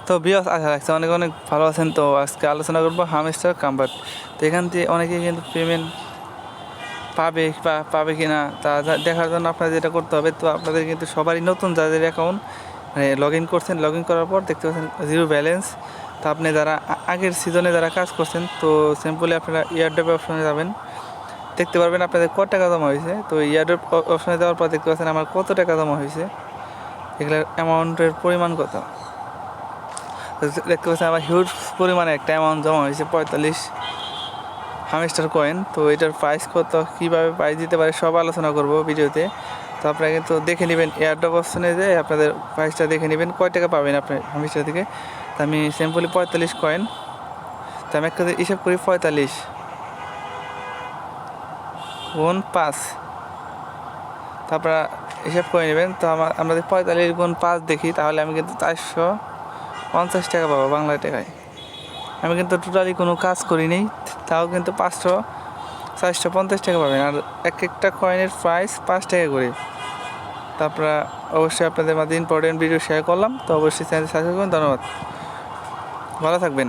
তো ভিউয়ার্স আশা রাখছি অনেক অনেক ভালো আছেন। তো আজকে আলোচনা করবো হামস্টার কাম্বাট। তো এখান থেকে অনেকেই কিন্তু পেমেন্ট পাবে কি না তা দেখার জন্য আপনাদের যেটা করতে হবে, তো আপনাদের কিন্তু সবারই নতুন যাদের অ্যাকাউন্ট মানে লগ ইন করছেন, লগ ইন করার পর দেখতে পাচ্ছেন জিরো ব্যালেন্স। তো আপনি যারা আগের সিজনে যারা কাজ করছেন, তো সিম্পলি আপনারা ইয়ারড্রপ অপশনে যাবেন, দেখতে পারবেন আপনাদের কত টাকা জমা হয়েছে। তো ইয়ারড্রপ অপশনে যাওয়ার পর দেখতে পাচ্ছেন আমার কত টাকা জমা হয়েছে, এগুলোর অ্যামাউন্টের পরিমাণ কত। দেখতে পাচ্ছেন আমার হিউজ পরিমাণে একটা অ্যামাউন্ট জমা হয়েছে 45 হামস্টার কয়েন। তো এটার প্রাইস কত, কীভাবে প্রাইস দিতে পারে সব আলোচনা করব ভিডিওতে। তো আপনারা কিন্তু দেখে নেবেন এয়ারড্রপ অপশনে যে আপনাদের প্রাইসটা দেখে নেবেন কয় টাকা পাবেন আপনি হামস্টার থেকে। তো আমি সিম্পলি 45 কয়েন, তো আমি একটা হিসাব করি 45 গুণ 5, তারপরে হিসাব করে নেবেন। তো আমাদের 45 গুণ 5 দেখি, তাহলে আমি কিন্তু 450 টাকা পাবো বাংলা টাকায়। আমি কিন্তু টোটালি কোনো কাজ করিনি, তাও কিন্তু 450 টাকা পাবেন। আর এক একটা কয়েনের প্রাইস 5 টাকা করে। তারপরে অবশ্যই আপনাদের মাঝে ইম্পর্টেন্ট ভিডিও শেয়ার করলাম। তো অবশ্যই চ্যানেল সাবস্ক্রাইব করুন। ধন্যবাদ, ভালো থাকবেন।